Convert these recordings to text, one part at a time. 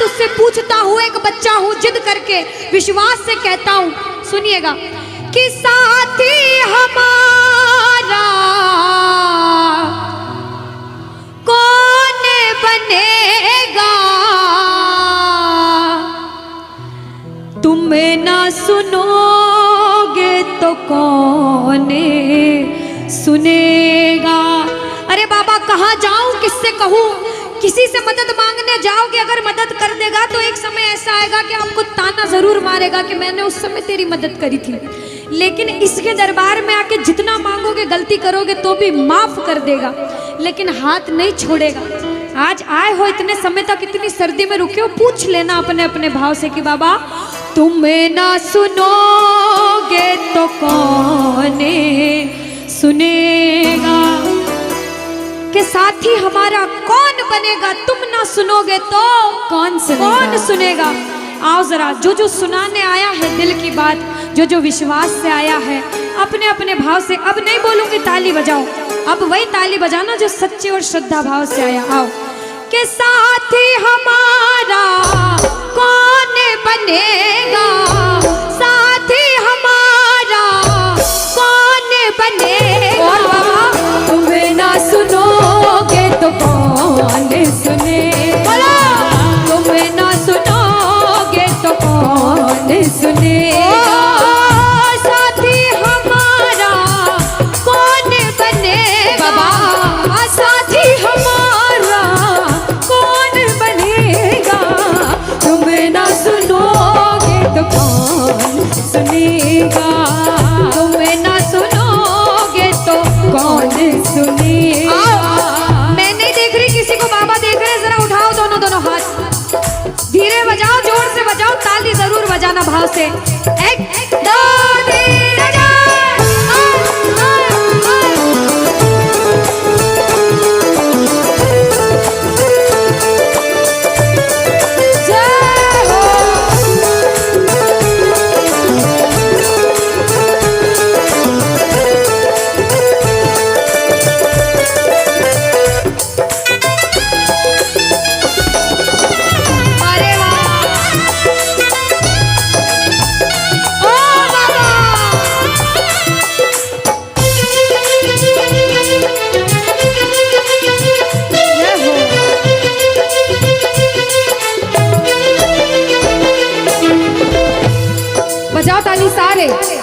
उससे पूछता हूँ, एक बच्चा हूँ, जिद करके विश्वास से कहता हूँ, सुनिएगा, कि साथी हमारा कौन बनेगा, तुम ना सुनोगे तो कौन सुनेगा। अरे बाबा कहाँ जाऊं, किससे कहूं, किसी से मदद मांगने जाओगे, अगर मदद कर देगा तो एक समय ऐसा आएगा कि आपको ताना जरूर मारेगा कि मैंने उस समय तेरी मदद करी थी, लेकिन इसके दरबार में आके जितना मांगोगे, गलती करोगे तो भी माफ कर देगा, लेकिन हाथ नहीं छोड़ेगा। आज आए हो इतने समय तक, इतनी सर्दी में रुके हो, पूछ लेना अपने अपने भाव से कि बाबा तुम ना सुनोगे तो कौन सुनेगा, कि साथी हमारा कौन बनेगा, तुम ना सुनोगे तो कौन सुनेगा। आओ जरा, जो जो सुनाने आया है दिल की बात, जो जो विश्वास से आया है, अपने अपने भाव से, अब नहीं बोलूंगी ताली बजाओ, अब वही ताली बजाना जो सच्चे और श्रद्धा भाव से आया। आओ, कि साथी हमारा कौन बनेगा, साथी हमारा कौन बनेगा, और बाबा तुम ना सुनोगे तो कौन सुनेगा, तुम ना सुनोगे तो कौन सुनेगा, साथी हमारा कौन बनेगा, साथी हमारा कौन बनेगा, तुम ना सुनोगे तो कौन सुनेगा, तुम ना सुनोगे तो कौन सुनेगा। मैं नहीं देख रही किसी को, बाबा देख रहे हैं, जरा उठाओ दोनों दोनों हाथ, धीरे बजाओ, जोर से बजाओ, ताली जरूर बजाना भाव से। एक दो तीन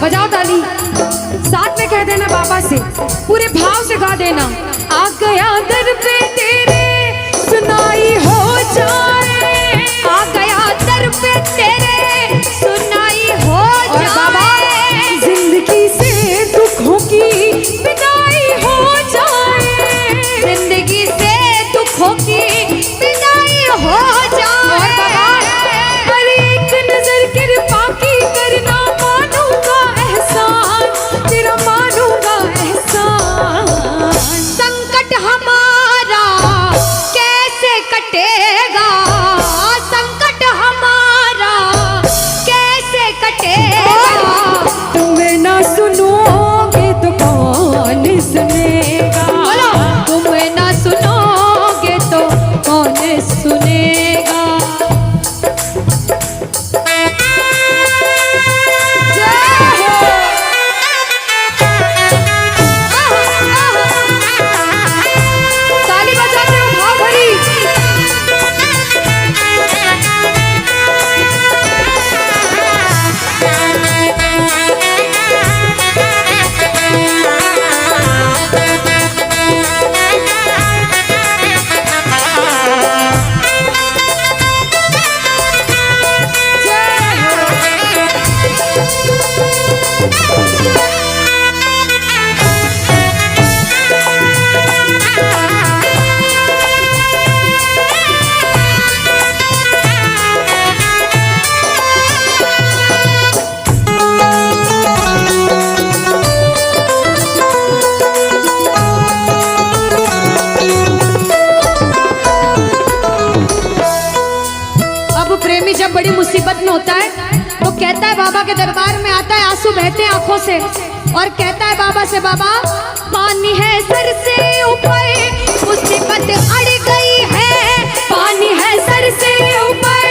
बजाओ ताली, साथ में कह देना बाबा से, पूरे भाव से गा देना। आ गया दर पे तेरे सुनाई हो जाए, आ गया दर पे तेरे सुनाई हो जाए, जिंदगी से दुखों की विदाई हो जाए, जिंदगी से दुखों की विदाई हो जाए, पर एक नजर कृपा की करना, तेरा मानूंगा एहसान, संकट हमारा कैसे कटेगा, संकट हमारा कैसे कटेगा, तुम ना सुनोगे तो कौन सुनेगा, तुम ना सुनोगे तो कौन सुनेगा। जब बड़ी मुसीबत में होता है तो कहता है, बाबा के दरबार में आता है, आंसू बहते हैं आंखों से, और कहता है बाबा से, बाबा पानी है सर से ऊपर, मुसीबत अड़ गई है, पानी है सर से ऊपर,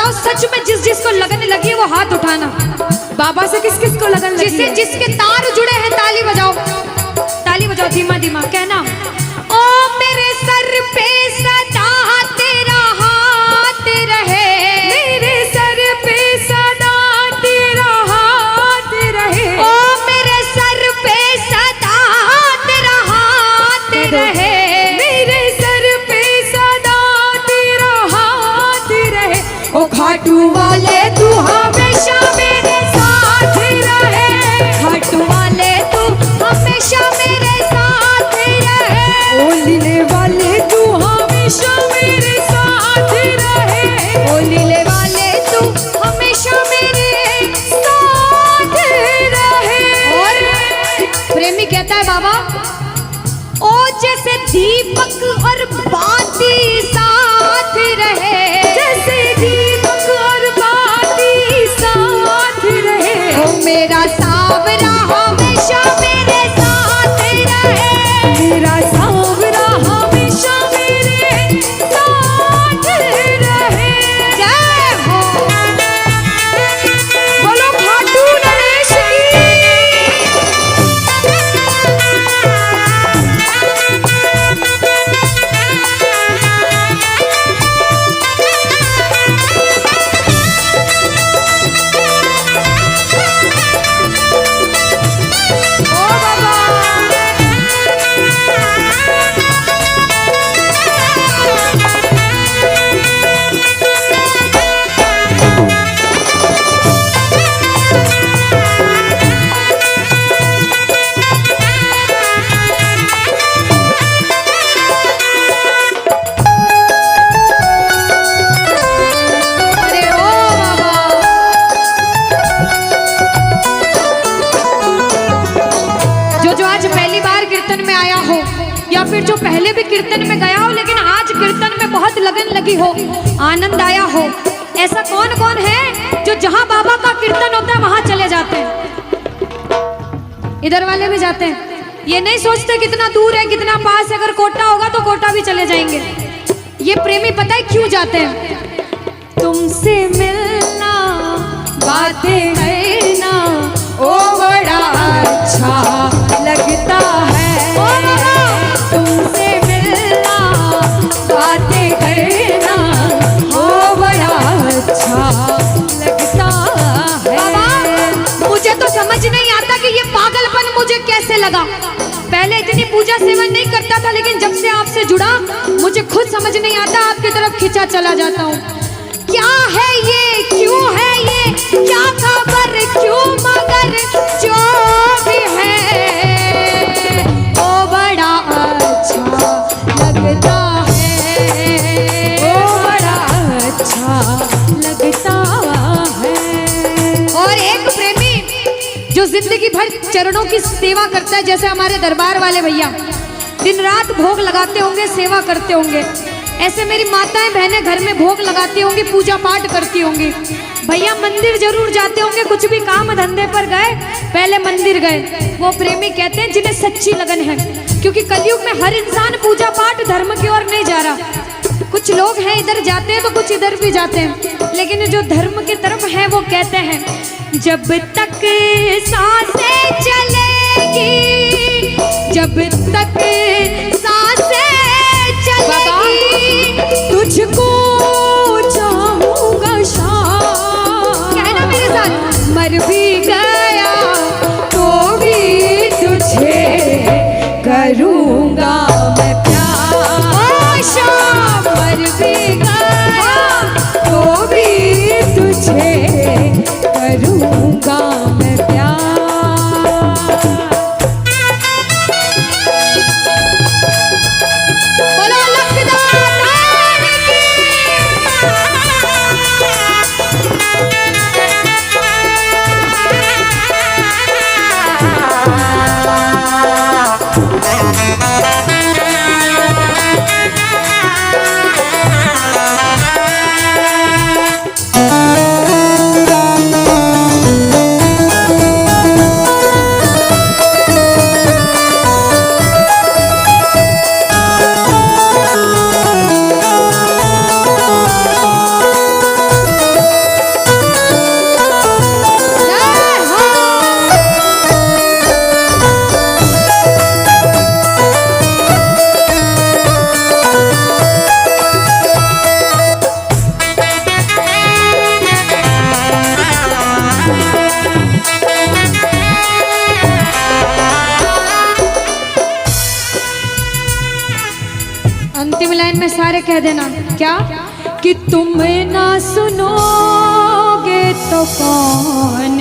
बताओ सच में जिस जिसको लगन लगी है वो हाथ उठाना। बाबा से किस किस को लगन लगी जिससे है? जिसके तार जुड़े हैं ताली बजाओ, ताली बजाओ धीमा धीमा, कहना ओ मेरे सर पे सदा तेरा हाथ रहे, मेरे सर पे सदा तेरा हाथ रहे, ओ मेरे सर पे सदा तेरा हाथ रहे, मेरे सर पे सदा तेरा हाथ रहे। ओ खाटू वाले तू हमेशा मेरे साथ रहे, खाटू वाले तू हमेशा मेरे साथ रहे, ओ लीले वाले तू हमेशा मेरे साथ रहे, ओ लीले वाले तू हमेशा मेरे साथ रहे। और प्रेमी कहता है बाबा ओ जैसे दीपक और बाती साथ रहे, जैसे दीपक और बाती साथ रहे, ओ मेरा सावरा हमेशा मेरे साथ रहे, मेरा सांवरा हमेशा मेरे साथ रहे। जय हो। बोलो खाटू नरेश की। ओ बाबा अरे ओ बाबा जो आज पहली बार कीर्तन में आया हो या फिर जो पहले भी कीर्तन में गया हो लेकिन आज कीर्तन में बहुत लगन लगी हो, आनंद आया हो, ऐसा कौन कौन है जो जहां बाबा का कीर्तन होता है वहां चले जाते हैं? इधर वाले भी जाते हैं, ये नहीं सोचते कितना दूर है कितना पास है, अगर कोटा होगा तो कोटा भी चले जाएंगे। ये प्रेमी पता है क्यों जाते हैं? तुमसे मिलना बातें करना ओ बड़ा अच्छा लगता है, ओ बाबा तुमसे मिलना बातें करना ओ बड़ा अच्छा लगता है। बाबा मुझे तो समझ नहीं आता कि ये पागलपन मुझे कैसे लगा। पहले इतनी पूजा सेवन नहीं करता था लेकिन जब से आपसे जुड़ा मुझे खुद समझ नहीं आता, आपकी तरफ खिंचा चला जाता हूँ। क्या है ये, क्यों है ये, क्या खबर, क्यों मगर जो भी है ओ बड़ा अच्छा लगता है, ओ बड़ा अच्छा लगता है। और एक प्रेमी जो जिंदगी भर चरणों की सेवा करता है, जैसे हमारे दरबार वाले भैया दिन रात भोग लगाते होंगे, सेवा करते होंगे, ऐसे मेरी माताएं बहनें घर में भोग लगाती होंगी, पूजा पाठ करती होंगी। भैया मंदिर जरूर जाते होंगे, कुछ भी काम धंधे पर गए पहले मंदिर गए। वो प्रेमी कहते हैं जिन्हें सच्ची लगन है, क्योंकि कलयुग में हर इंसान पूजा पाठ धर्म की ओर नहीं जा रहा। कुछ लोग हैं इधर जाते हैं तो कुछ इधर भी जाते हैं, लेकिन जो धर्म की तरफ है वो कहते हैं जब तक सांसें चलेगी, जब तक सांसें चलेगी तुझको चाहूंगा शाम, कहना मेरे साथ, मर भी गया तो भी तुझे करूंगा मैं प्यार। ओ शाम मर भी गया तो भी तुझे करूंगा मैं प्यार। बोलो लखदार की। में सारे कह देना क्या कि तुम ना सुनोगे तो कौन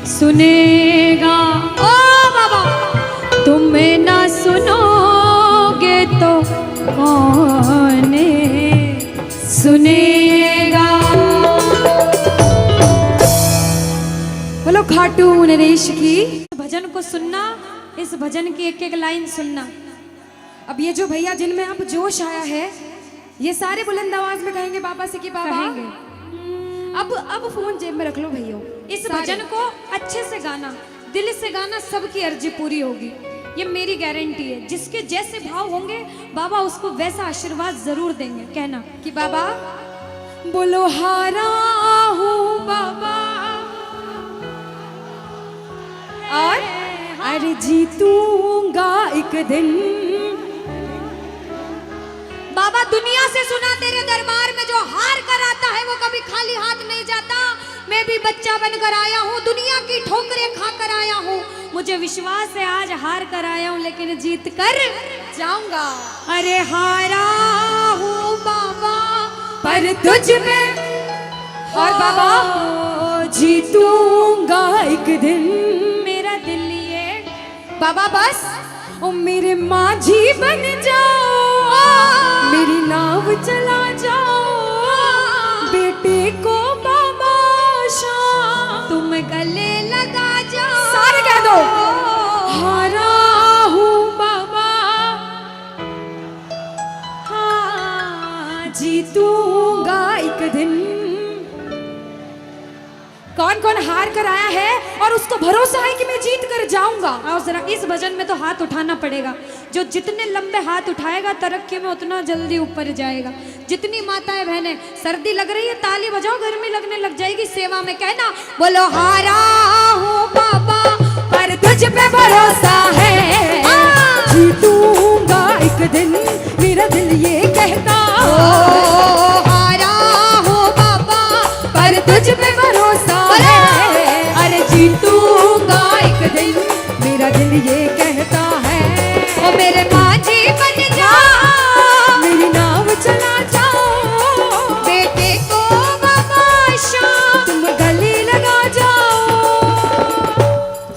सुनेगा। ओ बाबा, तुम ना सुनोगे तो कौन सुनेगा। बोलो खाटू नरेश की। भजन को सुनना, इस भजन की एक एक लाइन सुनना। अब ये जो भैया जिनमें अब जोश आया है, ये सारे बुलंद आवाज में कहेंगे बाबा से कि बाबा कहेंगे। अब फोन जेब में रख लो भैया। इस भजन को अच्छे से गाना, दिल से गाना, सबकी अर्जी पूरी होगी, ये मेरी गारंटी है। जिसके जैसे भाव होंगे बाबा उसको वैसा आशीर्वाद जरूर देंगे। कहना कि बाबा बोलो हारा हूँ बाबा और अरे जीतूंगा एक दिन। बाबा दुनिया से सुना तेरे दरबार में जो हार कर आता है वो कभी खाली हाथ नहीं जाता। मैं भी बच्चा बनकर आया हूँ, दुनिया की ठोकरें खा कर आया हूँ। मुझे विश्वास है आज हार कर आया हूँ लेकिन जीत कर जाऊंगा। अरे हारा हूँ बाबा पर तुझ में और बाबा जीतूंगा एक दिन। मेरा दिल ये बाबा बस ओ मेरे माझी बन जाओ, मेरी नाव चला जाओ, बेटे को बाबा शाम तुम गले लगा जाओ। सारे कह दो हारा हूँ बाबा, हाँ जीतूंगा एक दिन। कौन कौन हार कर आया है और उसको भरोसा है कि मैं जीत कर जाऊंगा। आओ जरा, इस भजन में तो हाथ उठाना पड़ेगा। जो जितने लंबे हाथ उठाएगा तरक्की में उतना जल्दी ऊपर जाएगा। जितनी माताएं बहनें सर्दी लग रही है ताली बजाओ, गर्मी लगने लग जाएगी सेवा में। कहना बोलो हारा हूँ बाबा पर तुझ पे भरोसा है, जीतूंगा एक दिन। मेरा दिल ये कहता हारा हूँ बाबा पर तुझ पे भरोसा है, अरे जीतूंगा एक दिन। मेरा दिल ये कहता है ओ मेरे माझी बन जा, मेरी नाव चला जाओ, बेटे को बाबा शाम तुम गले लगा जाओ।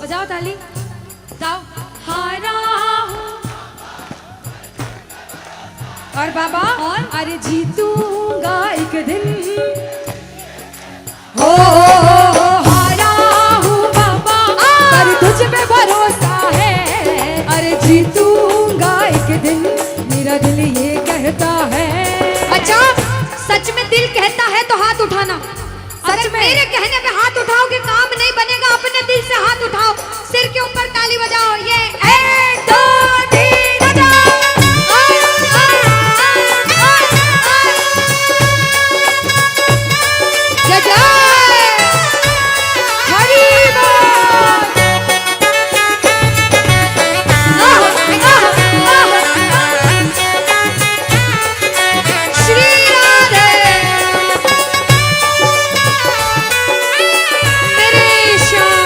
बजाओ ताली, जाओ। हारा हूँ और बाबा और? अरे जीतूंगा एक दिन। हो हारा हूँ बाबा पर तुझ पे भरोसा है, अरे जीतूंगा एक दिन। मेरा दिल ये कहता है। अच्छा, सच में दिल कहता है तो हाथ उठाना। अगर में? मेरे कहने पे हाथ उठाओगे काम नहीं बनेगा। अपने दिल से हाथ उठाओ, सिर के ऊपर ताली बजाओ। ये 1 2 3 बजाओ। जय जय हरी बोल। श्री राधे मेरे श्याम।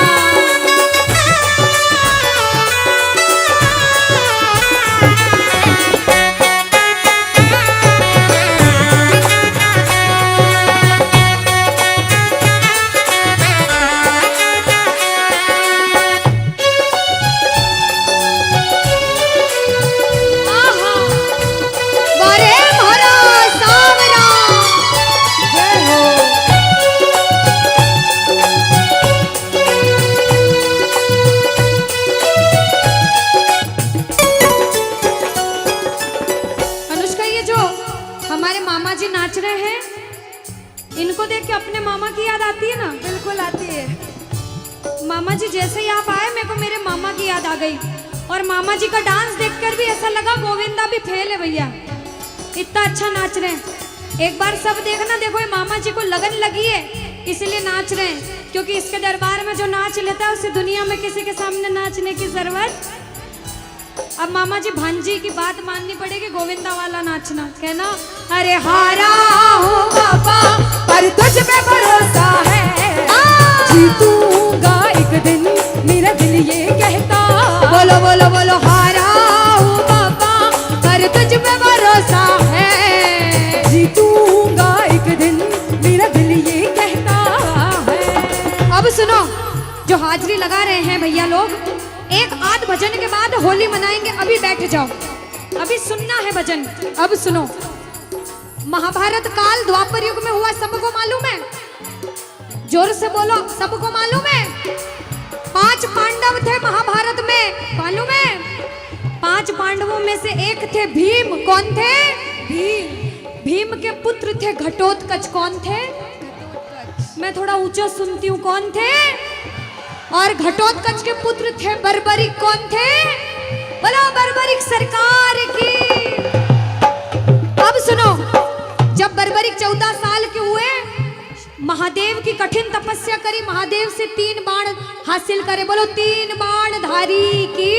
आहा, बारे भरा सावरा। जय हो। अनुष्का, ये जो हमारे मामा जी नाच रहे हैं इनको देख के अपने मामा की याद आती है ना? बिल्कुल आती है। मामा जी जैसे ही आप आए मेरे को मेरे मामा की याद आ गई। और मामा जी का डांस देखकर भी ऐसा लगा गोविंदा भी फेल है भैया, इतना अच्छा नाच रहे हैं। एक बार सब देखना, देखो ये मामा जी को लगन लगी है इसलिए नाच रहे हैं। क्योंकि इसके दरबार में जो नाच लेता है उसे दुनिया में किसी के सामने नाचने की जरूरत। अब मामा जी भांजी की बात माननी पड़ेगी, गोविंदा वाला नाचना। कहना अरे हारा हूँ बाबा पर तुझ पे भरोसा है, जीतूंगा एक दिन। मेरा दिल ये कहता बोलो बोलो बोलो हारा हूँ बाबा पर तुझ पे भरोसा जो हाजिरी लगा रहे हैं भैया लोग, एक आध भजन के बाद होली मनाएंगे। अभी बैठ जाओ, अभी सुनना है भजन। अब सुनो, महाभारत काल द्वापर युग में हुआ, सबको मालूम है? जोर से बोलो, सबको मालूम है? 5 पांडव थे महाभारत में, मालूम है? 5 पांडवों में से एक थे भीम। कौन थे? भीम। भीम के पुत्र थे घटोत्कच। कौन थे? मैं थोड़ा ऊंचा सुनती हूँ। कौन थे? और घटोत्कच के पुत्र थे बर्बरिक। कौन थे? बोलो बर्बरिक सरकार की। अब सुनो, जब बर्बरिक 14 साल के हुए, महादेव की कठिन तपस्या करी, महादेव से 3 बाण हासिल करे। बोलो 3 बाण धारी की।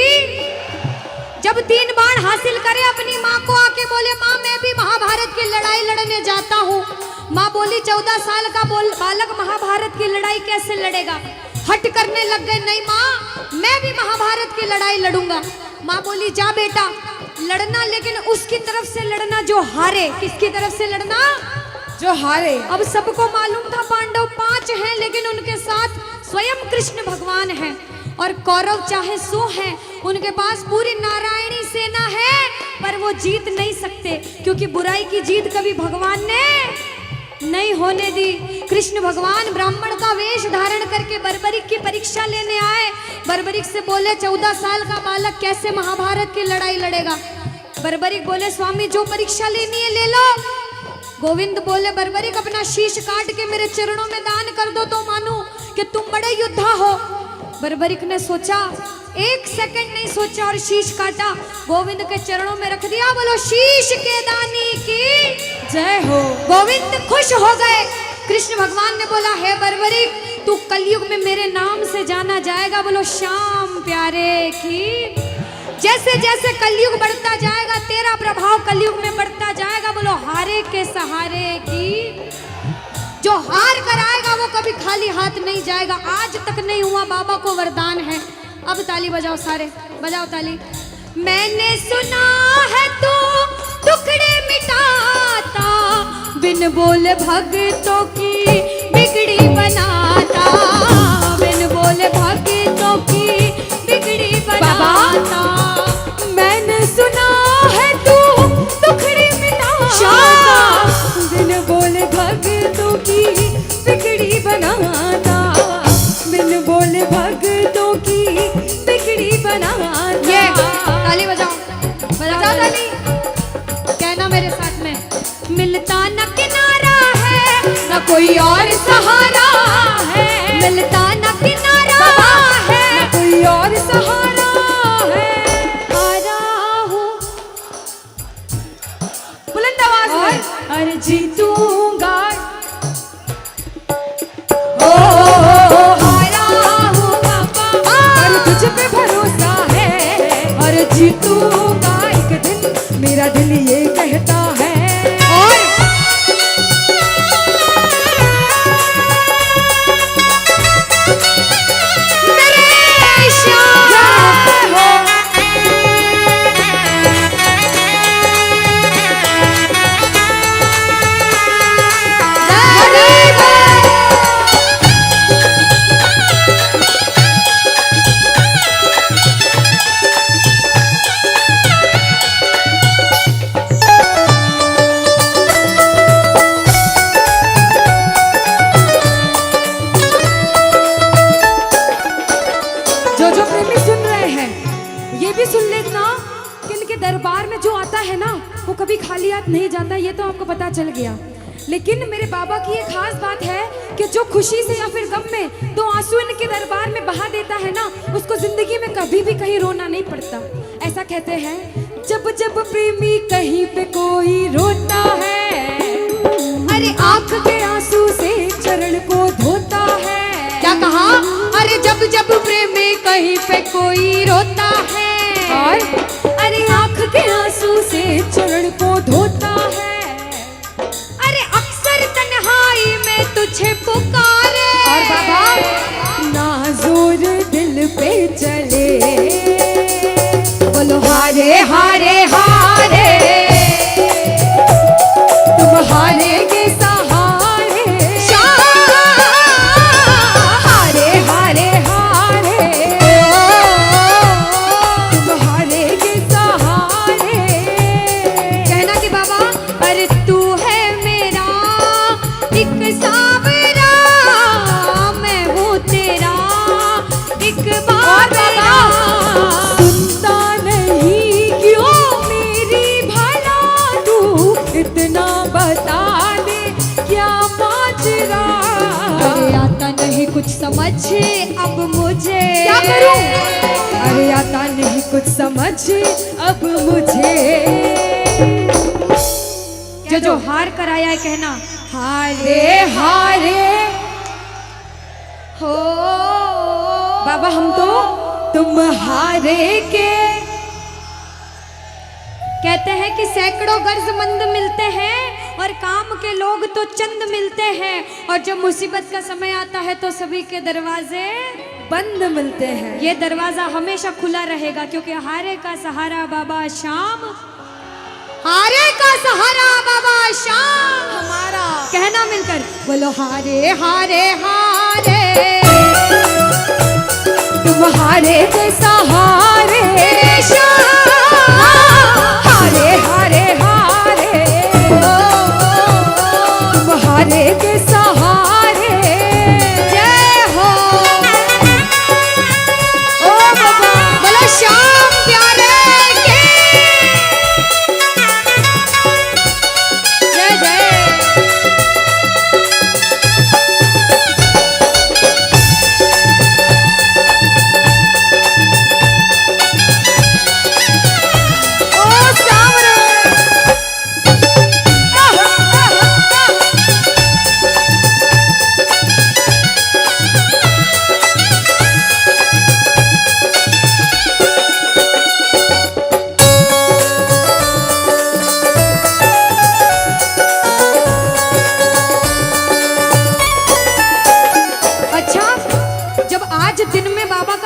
जब 3 बाण हासिल करे, अपनी माँ को आके बोले, माँ मैं भी महाभारत की लड़ाई लड़ने जाता हूँ। माँ बोली 14 साल का बालक महाभारत की लड़ाई कैसे लड़ेगा? हट करने लग गए, नहीं माँ मैं भी महाभारत की लड़ाई लड़ूंगा। माँ बोली जा बेटा लड़ना, लेकिन उसकी तरफ से लड़ना जो हारे। किसकी तरफ से लड़ना? जो हारे। अब सबको मालूम था पांडव 5 हैं, लेकिन उनके साथ स्वयं कृष्ण भगवान हैं। और कौरव चाहे 100 हैं, उनके पास पूरी नारायणी सेना है, पर वो जीत नहीं सकते, क्योंकि बुराई की जीत कभी भगवान ने नहीं होने दी। कृष्ण भगवान ब्राह्मण का वेश धारण करके बर्बरिक की परीक्षा लेने आए। बर्बरिक से बोले 14 साल का बालक कैसे महाभारत की लड़ाई लड़ेगा? बर्बरिक बोले स्वामी जो परीक्षा लेनी है ले लो। गोविंद बोले बर्बरिक अपना शीश काट के मेरे चरणों में दान कर दो तो मानूं कि तुम बड़े योद्धा हो। बर्बरिक ने सोचा, 1 सेकंड नहीं सोचा और शीश काटा, गोविंद के चरणों में रख दिया। बोलो शीश के दानी की जय हो। गोविंद खुश हो गए। कृष्ण भगवान ने बोला हे बर्बरिक तू कलयुग में मेरे नाम से जाना जाएगा। बोलो श्याम प्यारे की। जैसे जैसे कलयुग बढ़ता जाएगा तेरा प्रभाव कलयुग में बढ़ता जाएगा। बोलो हारे के सहारे की। जो हार कर आएगा वो कभी खाली हाथ नहीं जाएगा। आज तक नहीं हुआ, बाबा को वरदान है। अब ताली बजाओ, सारे बजाओ ताली। मैंने सुना है तू टुकड़े मिटाता, बिन बोले भक्तों की बिगड़ी बनाता, बिन बोले भक्तों की बिगड़ी बनाता। मैंने सुना है तू टुकड़े मिटाता, बिन बोले भक्तों की बिगड़ी बनाता, बिन बोले भक्तों की बिगड़ी बनाता। ये ताली बजाओ, बजाओ ताली। कहना मेरे साथ में, मिलता न किनारा है न कोई और सहारा है, मिलता न किनारा है न कोई और सहारा है। हारा हूँ बुलंद आवाज में अरे जीतूंगा। हारा हूँ बाबा और तुझ पे भरोसा है, और जीतूंगा एक दिन, मेरा दिल ये कहता है। और मेरे श्याम हो। जो प्रेमी सुन रहे हैं ये भी सुन लेना कि इनके दरबार में जो आता है ना वो कभी खाली हाथ नहीं जाता, ये तो आपको पता चल गया। लेकिन मेरे बाबा की एक खास बात है कि जो खुशी से या फिर गम में 2 आंसू इनके दरबार में बहा देता है ना, उसको जिंदगी में कभी भी कहीं रोना नहीं पड़ता। ऐसा कहते हैं, जब जब प्रेमी कहीं पे कोई रोता है, अरे आंख के आंसू से चरण को धोता है। क्या कहा? अरे जब जब प्रेमी कहीं पे कोई रोता है, और अरे आंख के आंसू से चरण को धोता है, अरे अक्सर तन्हाई में तुझे पुकारे। और बाबा ना जोर दिल पे चले, बोलो हारे हारे हारे, तुम हारे के सहारे, हारे हारे हारे। कुछ समझ अब मुझे। क्या करूं? अरे आता नहीं कुछ समझ अब मुझे। जो हार कर आया है कहना हारे हारे हो। बाबा हम तो तुम हारे के। कहते हैं कि सैकड़ों गर्जमंद मिलते हैं और काम के लोग तो चंद मिलते हैं, और जब मुसीबत का समय आता है तो सभी के दरवाजे बंद मिलते हैं। ये दरवाजा हमेशा खुला रहेगा, क्योंकि हारे का सहारा बाबा शाम, हारे का सहारा बाबा शाम हमारा। कहना मिलकर बोलो हारे हारे हारे, तुम हारे के सहारे हारे हारे हारे, तुम हारे के सहारे। जय हो। ओ बाबा बोलो श्याम प्यारे के जय जय।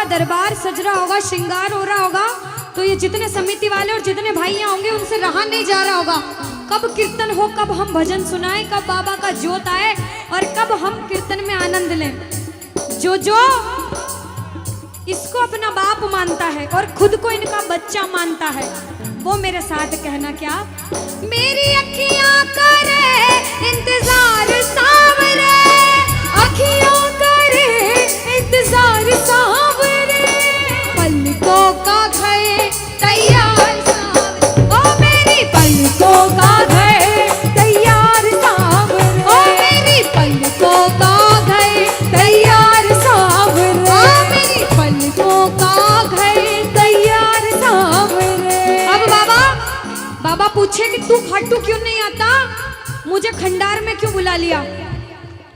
दरबार सज रहा होगा, श्रृंगार हो रहा होगा, तो ये जितने समिति वाले और जितने भाइयां होंगे उनसे रहा नहीं जा रहा होगा। कब कीर्तन हो, कब हम भजन सुनाएं, कब बाबा का जोत आए और कब हम कीर्तन में आनंद लें। जो इसको अपना बाप मानता है और खुद को इनका बच्चा मानता है, वो मेरे साथ कहना क्या। मेरी अखियां करे इंतजार सावरे, अखियां करे इंतजार सावरे, पलकों का घर तैयार सावरे, ओ मेरी पलकों का घर तैयार सावरे, ओ मेरी पलकों का घर तैयार सावरे, ओ मेरी पलकों का घर तैयार सावरे। अब बाबा पूछे कि तू खाटू क्यों नहीं आता, मुझे खंडार में क्यों बुला लिया।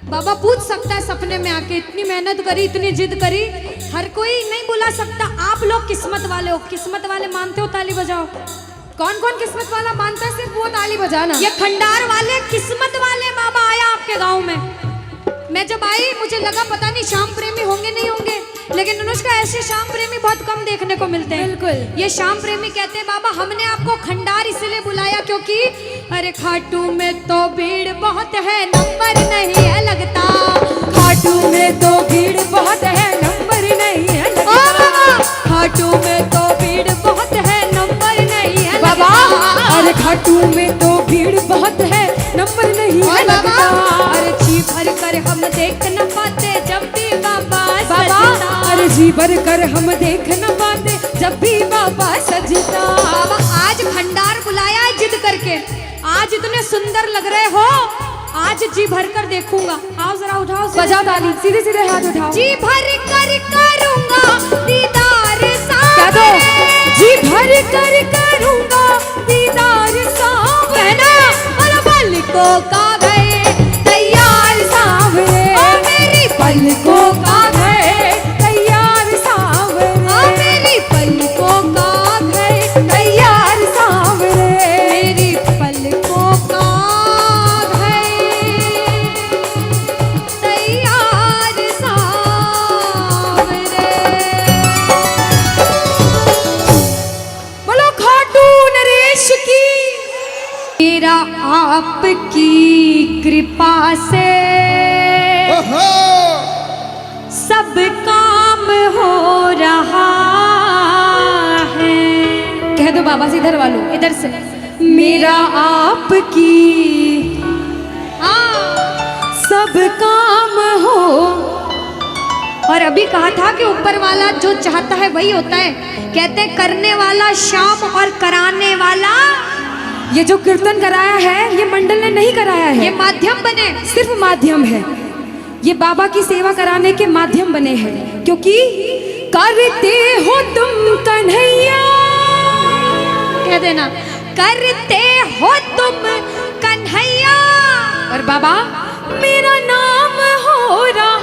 बाबा पूछ सकता है सपने में आके, इतनी मेहनत करी, इतनी जिद करी, हर कोई नहीं बुला सकता। आप लोग किस्मत वाले हो, किस्मत वाले मानते हो, ताली बजाओ। कौन कौन किस्मत वाला मानता है, सिर्फ वो ताली बजाना। ये खंडार वाले किस्मत वाले बाबा आया आपके गांव में। मैं जब आई मुझे लगा पता नहीं श्याम प्रेमी होंगे नहीं होंगे, लेकिन अनुष्का ऐसे श्याम प्रेमी बहुत कम देखने को मिलते हैं। बिल्कुल। ये श्याम प्रेमी कहते हैं बाबा हमने आपको खंडार इसलिए बुलाया क्योंकि अरे खाटू में तो भीड़ बहुत है, नंबर नहीं है लगता। खाटू में तो भीड़ बहुत है, नंबर नहीं है लगता। ओ बाबा खाटू में तो भीड़ बहुत है, नंबर नहीं है बाबा। लगता। अरे खाटू में तो भीड़ बहुत है, नंबर नहीं है लगता। अरे जी भर कर हम देख न पाते जब भी बाबा सजता। अरे जी भर कर हम देख न पाते जब भी बाबा सजता। बाबा आज भंडार बुलाया है जिद करके, आज इतने सुंदर लग रहे हो, आज जी भर कर देखूंगा। आओ जरा उठाओ, बजाओ ताली, सीधे सीधे हाथ उठाओ। जी भर कर करूंगा दीदार क्या दो? जी भर कर करूंगा दीदार सावरे, कहना और पलकों का घर तैयार सावरे, ओ मेरी पलकों का घर तैयार सावरे, ओ मेरी पलकों का घर तैयार सावरे, मेरी पलकों का घर तैयार सावरे। बोलो खाटू नरेश की। मेरा आपकी कृपा से सब काम हो रहा है। कह दो बाबा से, इधर वालों, इधर से मेरा आपकी सब काम हो। और अभी कहा था कि ऊपर वाला जो चाहता है वही होता है। कहते हैं करने वाला श्याम और कराने वाला। ये जो कीर्तन कराया है ये मंडल ने नहीं कराया है, ये माध्यम बने, सिर्फ माध्यम है। ये बाबा की सेवा कराने के माध्यम बने हैं, क्योंकि करते हो तुम कन्हैया, कह देना करते हो तुम कन्हैया, और बाबा मेरा नाम हो रहा,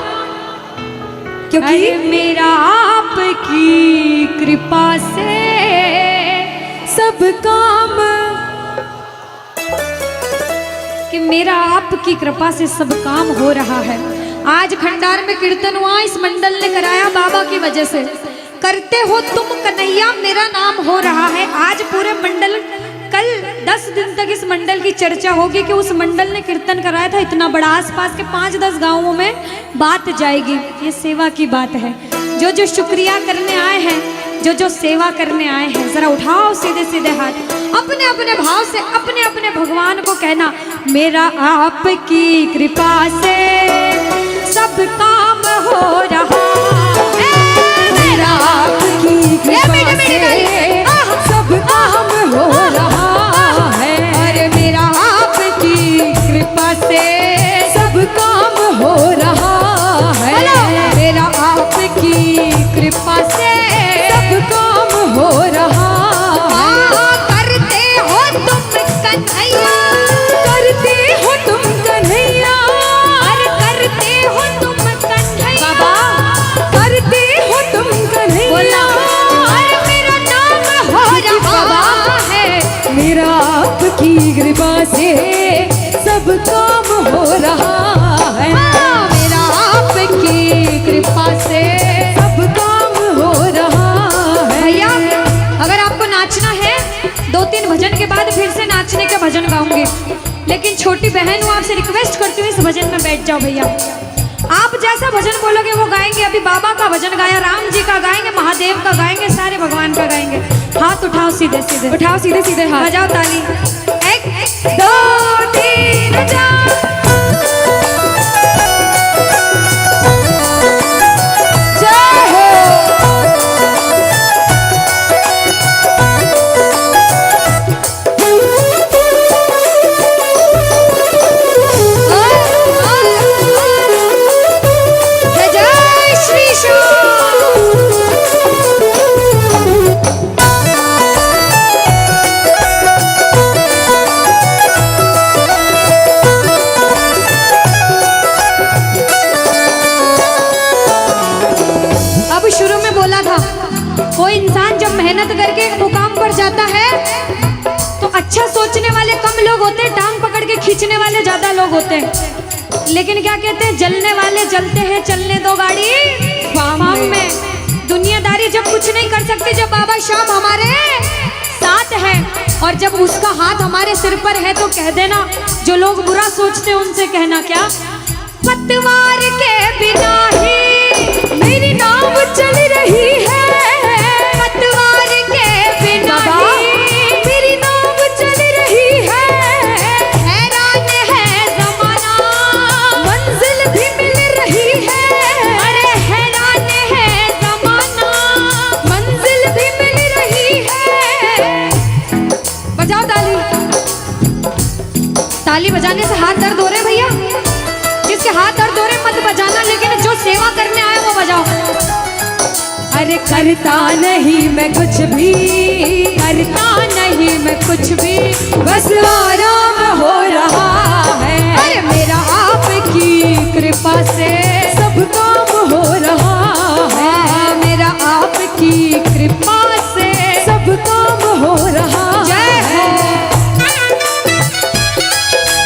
क्योंकि अरे मेरा आपकी कृपा से सब काम, कि मेरा आपकी कृपा से सब काम हो रहा है। आज खंडार में कीर्तन हुआ, इस मंडल ने कराया बाबा की वजह से। करते हो तुम कन्हैया मेरा नाम हो रहा है। आज पूरे मंडल, कल 10 दिन तक इस मंडल की चर्चा होगी कि उस मंडल ने कीर्तन कराया था इतना बड़ा, आसपास के 5-10 गांवों में बात जाएगी। ये सेवा की बात है। जो जो शुक्रिया करने आए हैं, जो जो सेवा करने आए हैं, जरा उठाओ सीधे सीधे हाथ, अपने अपने भाव से अपने अपने भगवान को कहना, मेरा आपकी कृपा से सब काम हो रहा है, मेरा आपकी कृपा से सब काम हो रहा है, अरे मेरा आपकी कृपा से सब काम हो रहा है, मेरा आपकी कृपा से सब काम हो रहा है। करते हो तुम कन्हैया, करते हो तुम कन्हैया, अरे करते हो तुम कन्हैया, बाबा करते हो तुम कन्हैया, बोला अरे मेरा नाम हो रहा है, मेरा आपकी कृपा से सब काम हो रहा है, मेरा आपकी कृपा से सब काम हो रहा है। भैया अगर आपको नाचना है 2-3 भजन के बाद फिर से नाचने का भजन गाऊंगी, लेकिन छोटी बहन हूँ, आपसे रिक्वेस्ट करती हूँ इस भजन में बैठ जाओ भैया। आप जैसा भजन बोलोगे वो गाएंगे। अभी बाबा का भजन गाया, राम जी का गाएंगे, महादेव का गाएंगे, सारे भगवान का गाएंगे। हाथ उठाओ सीधे सीधे, उठाओ सीधे सीधे हाथ, बजाओ ताली, 1 2 3 4। जय हो। जय जय श्री श्याम। अब शुरू में बोला था, कोई इंसान जब मेहनत करके एक मुकाम पर जाता है तो अच्छा सोचने वाले कम लोग होते हैं, टांग पकड़ के खींचने वाले ज्यादा लोग होते हैं। लेकिन क्या कहते हैं, जलने वाले जलते हैं, चलने दो गाड़ी फार्म में। दुनियादारी जब कुछ नहीं कर सकते, जब बाबा श्याम हमारे साथ है और जब उसका हाथ हमारे सिर पर है, तो कह देना, जो लोग बुरा सोचते हैं उनसे कहना क्या, पतवार के बिना ही मेरी नाव चल रही है, पतवार के बिना ही मेरी नाव चल रही है, हैरान है जमाना, मंजिल भी मिल रही है, अरे हैरान है जमाना, मंजिल भी मिल रही है। बजाओ ताली। ताली बजाने से हाथ दर्द हो रहे भैया, जिसके हाथ दर्द हो रहे मत बजाना, लेकिन जो सेवा करने आए वो बजाओ। अरे करता नहीं मैं कुछ भी, करता नहीं मैं कुछ भी, बस आराम हो रहा है, अरे मेरा आपकी कृपा से सब काम हो रहा है, मेरा आपकी कृपा से सब काम हो रहा जय हो।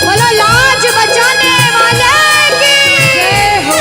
बोलो लाज बचाने वाले की जय हो।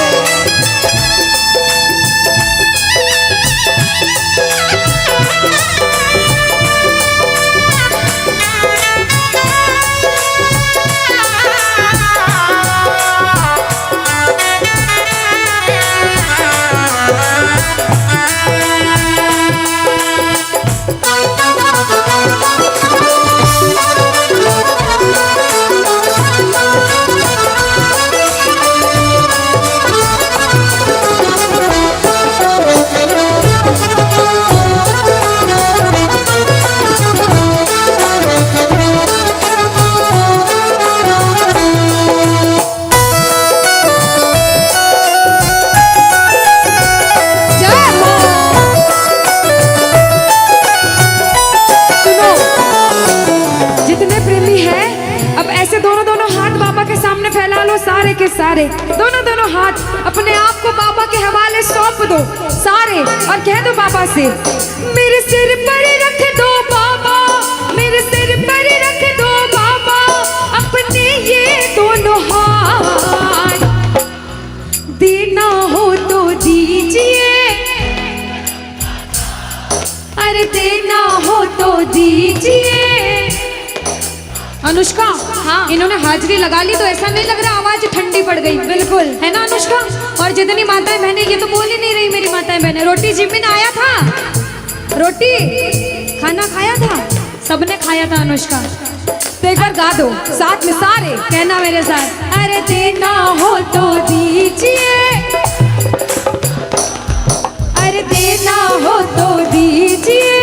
सारे, दोनों दोनों हाथ अपने आप को बाबा के हवाले सौंप दो सारे, और कह दो बाबा से, मेरे सिर पर रख दो बाबा, मेरे सिर पर रख दो बाबा अपने ये दोनों हाथ, देना हो तो दीजिए, अरे देना हो तो दीजिए। अनुष्का, हाँ, इन्होंने हाजिरी लगा ली तो ऐसा नहीं लग रहा आवाज ठंडी पड़ गई? बिल्कुल, है ना अनुष्का? और जितनी माताएं बहनें, ये तो बोल ही नहीं रही मेरी माताएं बहनें। रोटी जिमिन आया था, रोटी खाना खाया था, सबने खाया था अनुष्का। तो एक बार गा दो साथ में सारे, कहना मेरे साथ, अरे देना हो तो दीजिए, अरे देना हो तो दीजिए।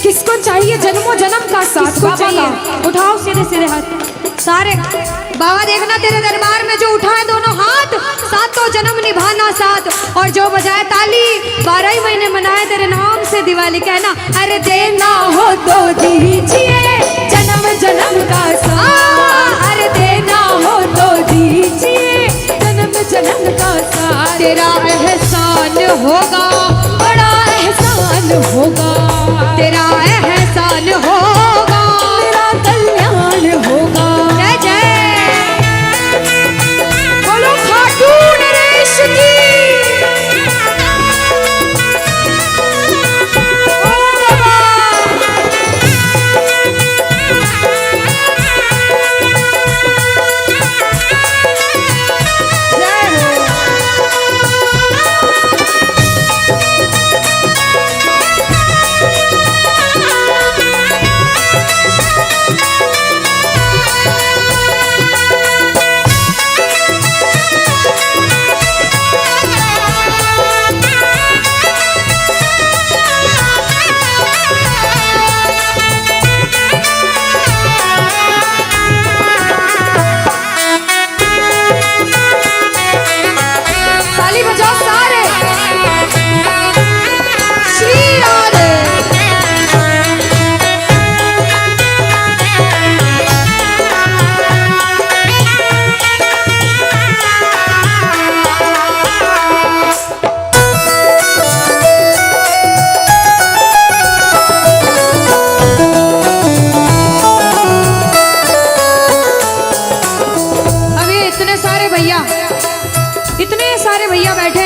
किसको चाहिए जन्मों जन्म का साथ? को चाहिए? उठाओ सीधे सीधे हाथ सारे। बाबा देखना तेरे दरबार में जो उठाए दोनों हाथ, सातों जन्म निभाना साथ, और जो बजाए ताली 12 ही महीने मनाए तेरे नाम से दिवाली। कहना, अरे देना हो तो दीजिए जन्म जन्म का साथ, अरे देना हो तो दीजिए जन्म जन्म का साथ। तेरा एहसान होगा, बड़ा एहसान होगा, तेरा एहसान होगा, मेरा कल्याण होगा। जय जय बोलो खाटू नरेश की।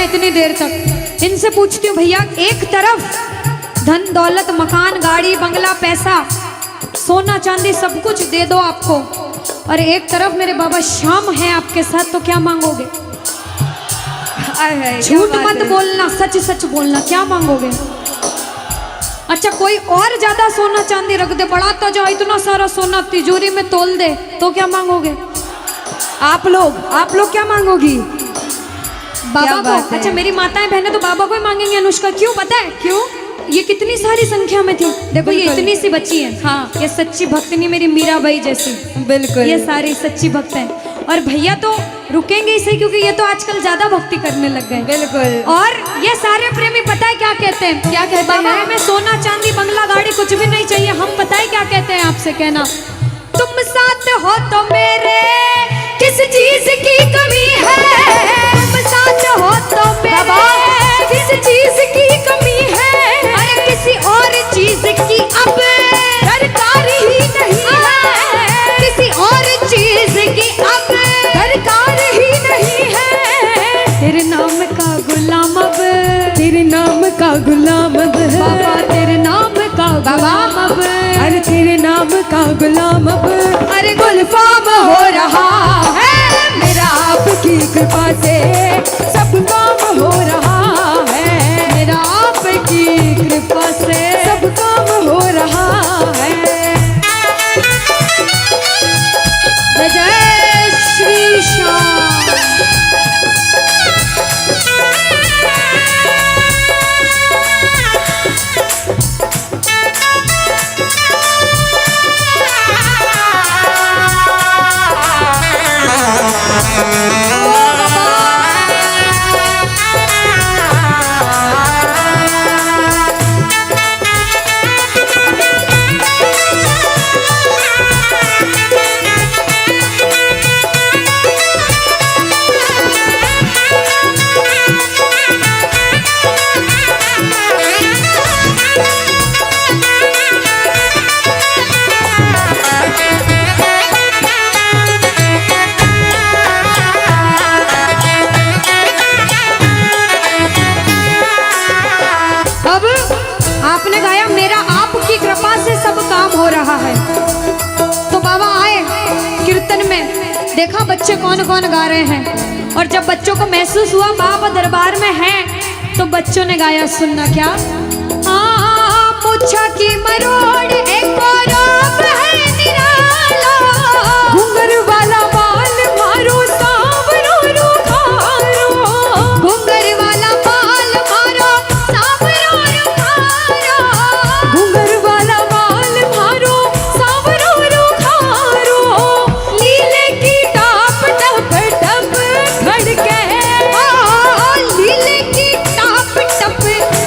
इतनी देर तक इनसे पूछती हूँ, भैया एक तरफ धन दौलत मकान गाड़ी बंगला पैसा सोना चांदी सब कुछ दे दो आपको, और एक तरफ मेरे बाबा शाम है आपके साथ, तो क्या मांगोगे? झूठ मत बोलना, सच सच बोलना, क्या मांगोगे? अच्छा कोई और ज्यादा सोना चांदी रख दे, बढ़ाता जाओ इतना सारा सोना तिजोरी में तोल दे, तो क्या मांगोगे? आप लोग क्या मांगोगी? बाबा को। अच्छा मेरी माताएं बहनें तो बाबा को ही मांगेंगे अनुष्का, क्यों पता है? क्यों? ये कितनी सारी संख्या में थी, देखो ये इतनी सी बच्ची है, हाँ ये सच्ची भक्तनी मेरी मीराबाई जैसी, बिल्कुल ये सारी सच्ची भक्त हैं। और भैया तो रुकेंगे ही सही, क्योंकि ये तो आजकल ज्यादा भक्ति करने लग गए, बिल्कुल। और ये सारे प्रेमी पता है क्या कहते हैं? क्या कहते हैं? बाबा हमें सोना चांदी बंगला गाड़ी कुछ भी नहीं चाहिए, हम पता है क्या कहते हैं आपसे? कहना, तुम साथ हो तो मेरे किस चीज की कमी है, तुम साथ हो तो मेरे किस चीज की कमी है, अरे किसी और चीज की अब दरकार ही नहीं है, किसी और चीज की अब दरकार ही नहीं है। तेरे नाम का गुलाम अब, तेरे नाम का गुलाम अब बाबा, तेरे नाम का गुलाम अब, अरे तेरे नाम का गुलाम अब, अरे गुलफाम हो रहा है मेरा आपकी कृपा से, सब काम हो रहा है मेरा आपकी कृपा से, सब काम हो रहा है। जय श्री श्याम। देखा बच्चे कौन कौन गा रहे हैं, और जब बच्चों को महसूस हुआ बाबा दरबार में हैं, तो बच्चों ने गाया, सुनना क्या। मुच्छा की मरोड़ एक और है निराला, घुंघर वाला बाल मारो सांवरो रुखारो, घुंघर वाला बाल मारो सांवरो रुखारो, घुंघर वाला बाल मारो सांवरो रुखारो, लीले की टाप टप टप खड़के, लीले की टाप टप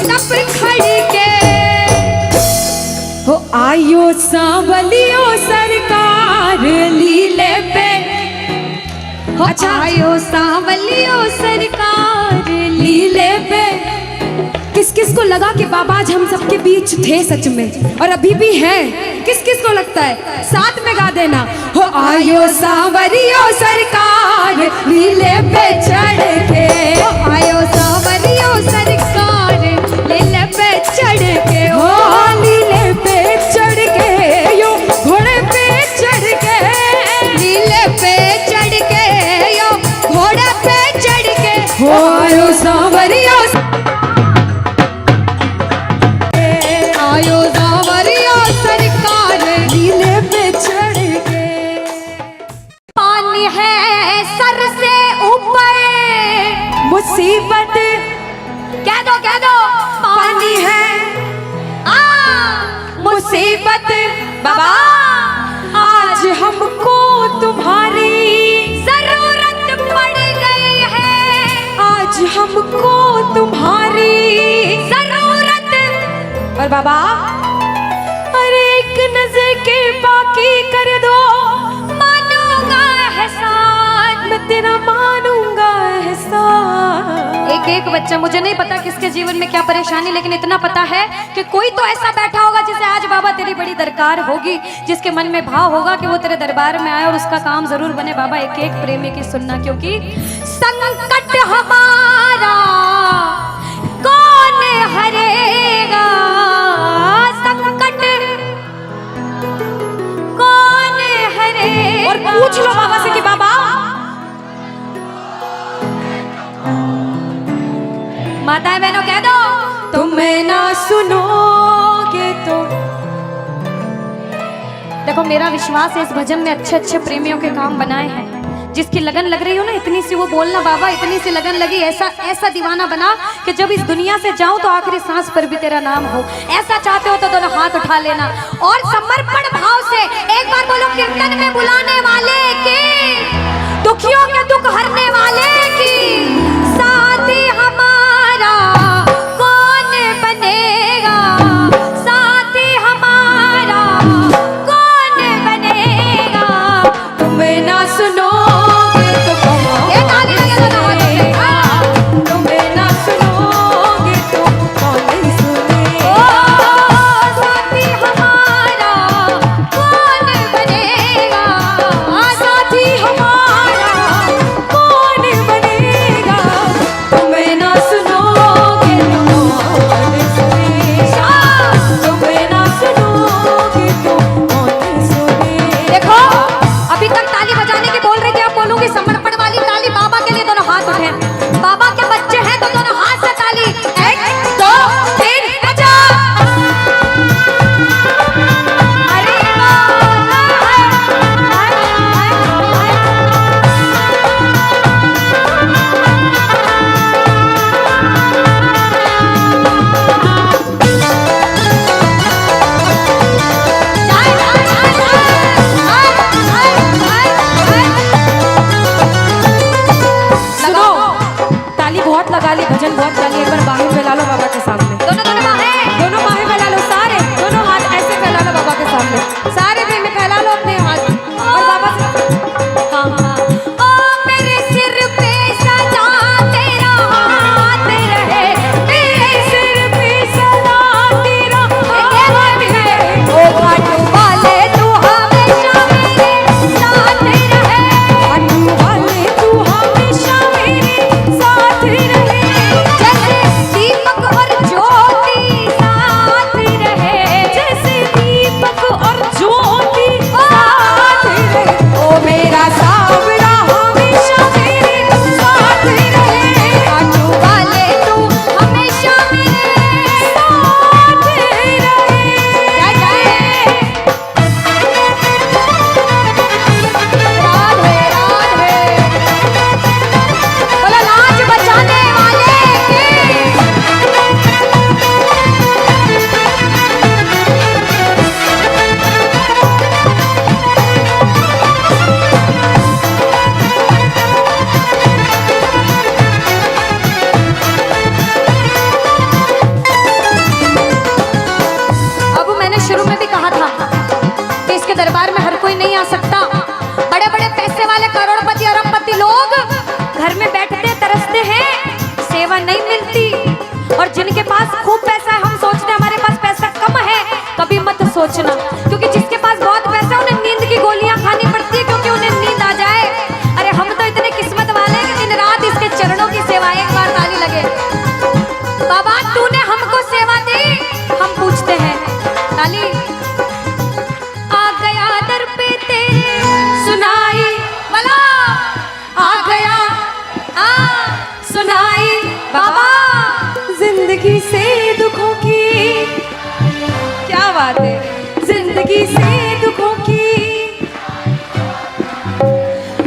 टप खड़के, हो आयो सांवलियो सरकार लीले पे। अच्छा, आयो सांवलियो सरकार लीले पे। किस किस को लगा कि बाबा आज हम सबके बीच थे सच में, और अभी भी हैं? किस किस को लगता है? साथ में गा देना, हो आयो सांवरियो सरकार लीले पे चढ़ के, हो आयो सांवलियो सरकार लीले पे चढ़ के, हो लीले पे चढ़ के, यो घोड़े पे चढ़ के, लीले पे चढ़ के, यो घोड़े पे चढ़ के, हो आयो सांवरियो आयो सांवरियो सरकार लीले पे चढ़ के। पानी है सर से ऊपर, मुसीबत कह दो पानी है, मुसीबत बाबा आज हमको तुम्हारी जरूरत पड़ गई है, आज हमको तुम्हारी जरूरत। और बाबा अरे एक नजर के बाकी कर दो, मानूंगा एहसान, मैं तेरा मानूंगा एहसान। एक एक बच्चा, मुझे नहीं पता किसके जीवन में क्या परेशानी, लेकिन इतना पता है कि कोई तो ऐसा बैठा होगा जिसे आज बाबा तेरी बड़ी दरकार होगी, जिसके मन में भाव होगा कि वो तेरे दरबार में आए और उसका काम जरूर बने। बाबा एक एक प्रेमी की सुनना, क्योंकि संकट हमारा कौन हरेगा, संकट कौन हरेगा। और पूछ लो बाबा से कि बाबा माताएं बहनों कह दो, तुम्हें ना सुनोगे तो। देखो मेरा विश्वास है इस भजन में अच्छे अच्छे प्रेमियों के काम बनाए हैं। जिसकी लगन लग रही हो ना, इतनी सी वो बोलना बाबा, इतनी सी लगन लगी, ऐसा ऐसा दीवाना बना कि जब इस दुनिया से जाऊं तो आखिरी सांस पर भी तेरा नाम हो। ऐसा चाहते हो तो दोनों हाथ उठा लेना और समर्पण भाव से एक बार बोलो, कीर्तन में बुलाने वाले की, दुखियों के दुख हरने वाले की, साथी हमारा कौन बनेगा, साथी हमारा कौन बनेगा। तुम्हें ना सुनो तुम्हें ना सुनोगे तो कौन सुनेगा। साथी हमारा कौन बनेगा, साथी हमारा कौन बनेगा। तुम्हें ना सुनोगे तो कौन सुनेगा। तुम्हें ना सुनोगे तो कौन सुनेगा। देखो अभी तक ताली बजाने की बोल रही थी, अब बोलूंगी समर्पण वाली ताली। बाबा के लिए दोनों हाथ उठे, बाबा के बच्चे हैं तो दोनों हाथ से ताली, 1 2 3 बजा। अरे सुनो, ताली बहुत लगा ली, भजन बहुत गा ली, एक बार बाहें फैला लो बाबा के सामने। दोनों दोनों बाहें, दोनों बाहें फैला लो, सारे दोनों हाथ ऐसे फैला लो बाबा के सामने। सारे प्रेमी फैला लो अपने हाथ और बाबा से हाँ हाँ। ओ मेरे सिर पे सदा तेरा हाथ रहे, मेरे सिर पे सदा तेरा हाथ रहे, ओ घाटू वाले तू हमेशा मेरे साथ रहे, घाटू वाले तू हमेशा मेरे साथ रहे। जैसे दीप और जिनके पास खूब पैसा है हम सोचते हैं हमारे पास पैसा कम है, कभी मत सोचना, क्योंकि जिसके पास बहुत पैसा है उन्हें नींद की गोलियां खानी पड़ती है क्योंकि उन्हें नींद आ जाए। अरे हम तो इतने किस्मत वाले हैं कि दिन रात इसके चरणों की सेवा, एक बार ताली लगे। बाबा तूने हमको सेवा दी, हम पूछते हैं ताली। आ गया दर पे तेरे सुनाई वाला, आ गया सुनाई बाबा जिंदगी से दुखों की, क्या बात है, जिंदगी से दुखों की,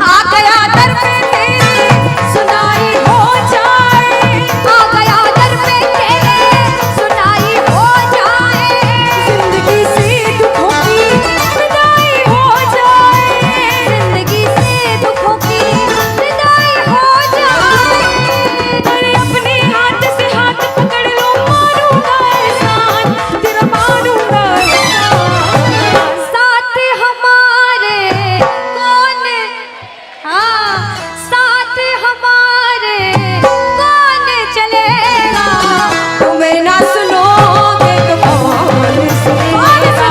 आ गया दर पे तेरे सुनाई हो जाए, आ गया दर पे तेरे सुनाई हो जाए, जिंदगी से दुखों की विदाई हो जाए, जिंदगी से दुखों की विदाई हो जाए। अरे अपने हाथ से हाथ पकड़ लो, मारूंगा एहसान तेरा, मारूंगा एहसान। साथ हमारे कौन, हाँ साथ हमारे कौन चलेगा, तुम्हें ना सुनोगे तो कौन सुनेगा,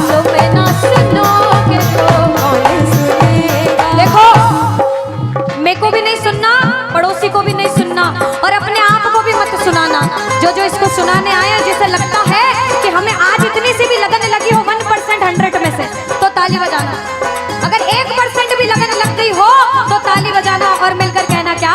तुम्हें ना सुनोगे तो कौन सुनेगा। देखो, मेरे को भी नहीं सुनना, पड़ोसी को भी नहीं सुनना, और अपने आप को भी मत सुनाना। जो इसको सुनाने आया जिसे लगता है कि हमें आज इतनी सी भी लगन लगी हो 1% 100 में से, तो ताली बजाना। अगर 1% भी लगन लग गई हो तो ताली बजाना और मिलकर कहना क्या,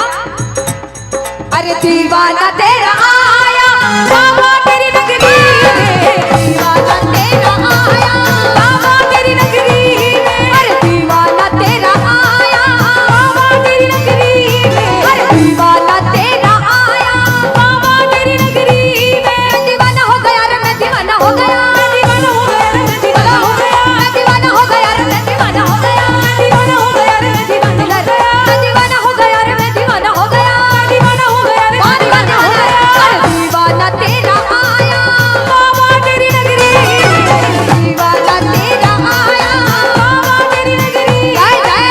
अरे दीवाना तेरा आया बाबा तेरी नगरी में, दीवाना तेरा आया बाबा तेरी नगरी में, अरे दीवाना तेरा आया बाबा तेरी नगरी में, अरे दीवाना तेरा आया बाबा तेरी नगरी में। दीवाना हो गया रे मैं दीवाना हो गया, दीवाना हो गया रे मैं दीवाना हो गया, दीवाना हो गया रे मैं दीवाना हो गया, दीवाना हो गया रे मैं दीवाना हो गया, दीवाना हो गया रे मैं दीवाना हो गया, दीवाना हो गया रे मैं दीवाना हो गया। अरे दीवाना तेरा आया बाबा तेरी नगरी में, दीवाना तेरा आया बाबा तेरी नगरी। जय जय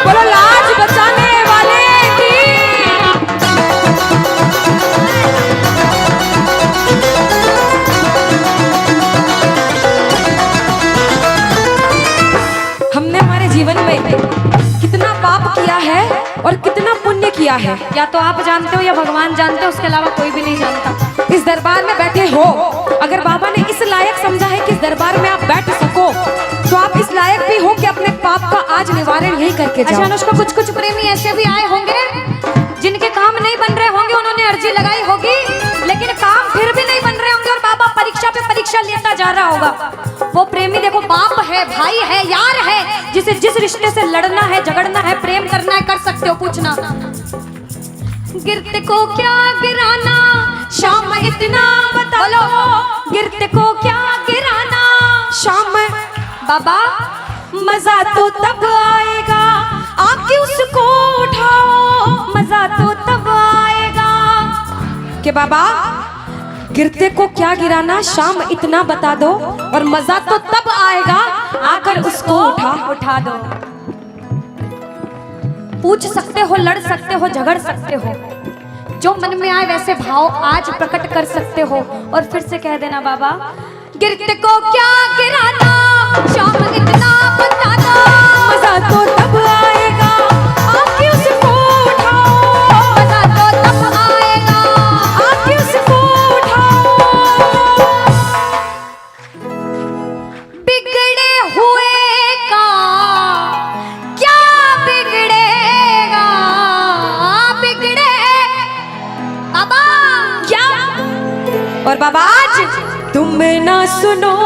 बोलो लाज बचाने वाले की। हमने हमारे जीवन में कितना पाप किया है और कितना पुण्य किया है, या तो आप जानते हो या भगवान जानते हो, उसके अलावा कोई भी नहीं जानता। इस दरबार में बैठे हो, अगर बाबा ने इस लायक समझा है कि इस दरबार में आप बैठ सको, तो आप इस लायक भी हो कि अपने पाप का आज निवारण यही करके जाओ। अच्छा अनुष्का, कुछ कुछ प्रेमी ऐसे भी आए होंगे जिनके काम नहीं बन रहे होंगे, उन्होंने अर्जी लगाई होगी लेकिन काम फिर भी नहीं बन रहे होंगे और बाबा परीक्षा पे परीक्षा लेता जा रहा होगा। वो प्रेमी देखो, बाप है, भाई है, यार है, जिसे जिस रिश्ते से लड़ना है, झगड़ना है, प्रेम करना है, कर सकते हो। पूछना गिरते को क्या गिराना शाम इतना बता लो, गिरते को क्या गिराना शाम बाबा, मजा तो तब आएगा आके उसको उठाओ, मजा तो तब आएगा के बाबा गिरते को क्या गिराना, शाम इतना बता दो, और मजा तो तब आएगा आकर उसको उठा दो। पूछ सकते हो, लड़ सकते हो, झगड़ सकते हो, जो मन में आए वैसे भाव आज प्रकट कर सकते हो और फिर से कह देना बाबा, गिरते को क्या गिराना शाम इतना बता दो, मजा तो तब आएगा आके उसको उठाओ, मजा तो तब आएगा आके उसको उठाओ। बिगड़े हुए का क्या बिगड़ेगा, बिगड़े बाबा क्या, और बाबा आज तुम ना सुनो,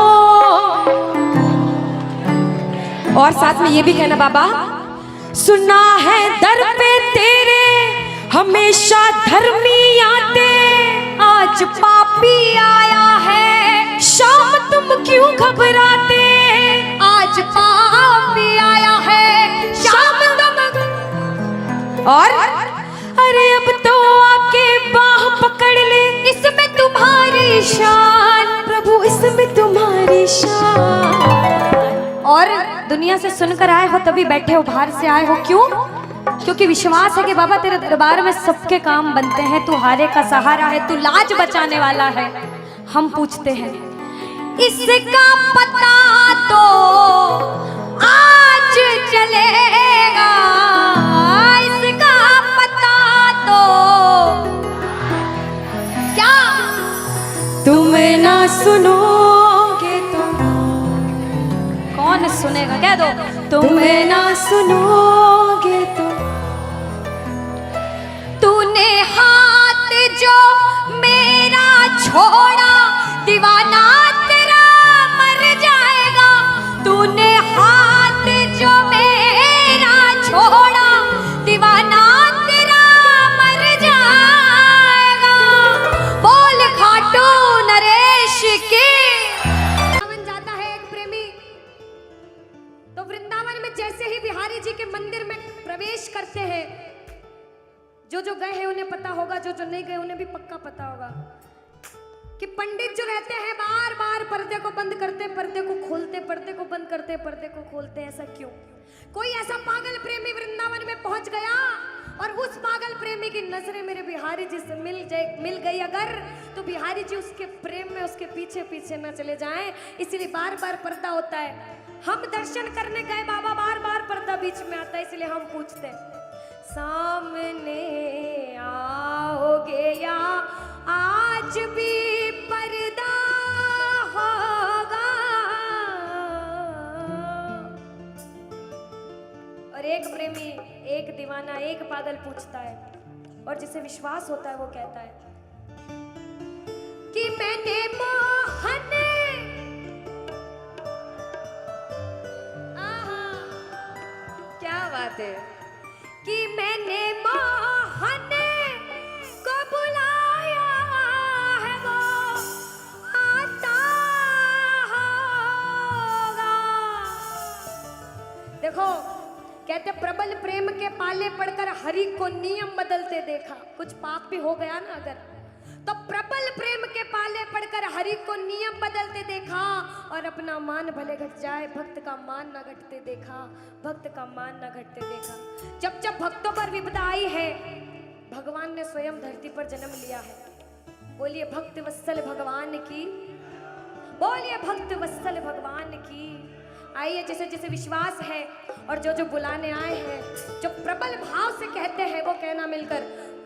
और साथ में ये भी कहना बाबा, सुना है दर पे तेरे हमेशा धर्मी आते, आज पापी आया है शाम तुम क्यों घबराते, आज पापी आया है शाम तुम, और अरे अब तो आके बाह पकड़ ले, इसमें तुम्हारी दुनिया से सुनकर आए हो तभी बैठे हो, बाहर से आए हो क्यों? क्योंकि विश्वास है कि बाबा तेरे दरबार में सबके काम बनते हैं, तू हारे का सहारा है, तू लाज बचाने वाला है। हम पूछते हैं इसका पता तो आज चलेगा, इसका पता तो क्या तुम ना सुनोगे तो कौन सुनेगा? कह दो तुम ना सुनोगे तो तूने हाथ जो मेरा छोड़ा दीवाना तेरा मर जाएगा, तूने हाथ जो मेरा छोड़ा दीवाना तेरा मर जाएगा। बोल खाटू नरेश की। वृंदावन जाता है एक प्रेमी, तो वृंदावन में जैसे ही बिहारी जी के मंदिर में प्रवेश करते हैं, जो गए हैं उन्हें पता होगा, जो नहीं गए उन्हें भी पक्का पता होगा कि पंडित जो रहते हैं बार बार पर्दे को बंद करते, पर्दे को खोलते, पर्दे को बंद करते, पर्दे को खोलते। ऐसा क्यों? कोई ऐसा पागल प्रेमी वृंदावन में पहुंच गया और उस पागल प्रेमी की नजरें मेरे बिहारी जी से मिल गई अगर, तो बिहारी जी उसके प्रेम में उसके पीछे पीछे न चले जाएं, इसलिए बार बार पर्दा होता है। हम दर्शन करने गए बाबा, बार बार पर्दा बीच में आता है, इसलिए हम पूछते सामने आओगे या आज भी पर्दा होगा। और एक प्रेमी, एक दीवाना, एक पागल पूछता है, और जिसे विश्वास होता है वो कहता है कि मैंने मोहन, क्या बात है, कि मैंने मोहन को बुलाया है, वो आता होगा। देखो कहते प्रबल प्रेम के पाले पड़कर हरि को नियम बदलते देखा। कुछ पाप भी हो गया ना अगर, तो प्रबल प्रेम के पाले पड़कर हरि को नियम बदलते देखा, और अपना मान भले घट जाए भक्त का मान न घटते देखा, भक्त का मान न घटते देखा। जब जब भक्तों पर विपदा आई है, भगवान ने स्वयं धरती पर जन्म लिया है। बोलिए भक्त वत्सल भगवान की, बोलिए भक्त वत्सल भगवान की। आइए जिसे जिसे विश्वास है और जो बुलाने आए हैं, जो प्रबल भाव से कहते हैं वो कहना मिलकर,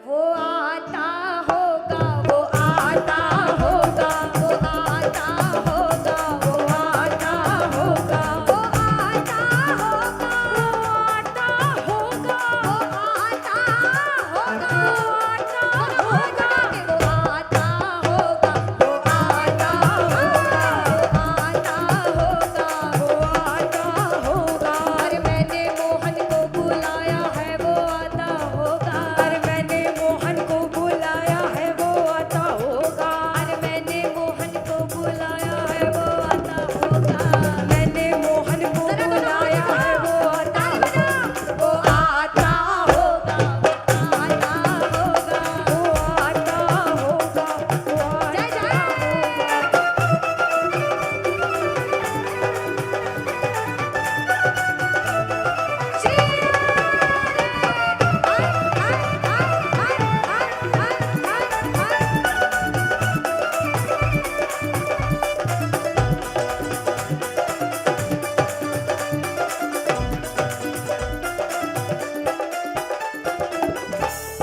वो आता होगा, वो आता होगा, वो आता होगा, वो आता होगा, वो आता होगा, वो आता होगा, वो आता होगा, वो आता होगा, वो आता होगा, वो आता होगा, वो आता होगा। अरे मैंने मोहन को बुलाया है, वो आता होगा। अरे मैंने मोहन को बुलाया है, वो आता होगा। अरे मैंने मोहन को बुलाया है, वो आता होगा। मैंने मोहन को बुलाया है, वो आता होगा, वो आता होगा, वो आता होगा, वो आता होगा, वो आता होगा।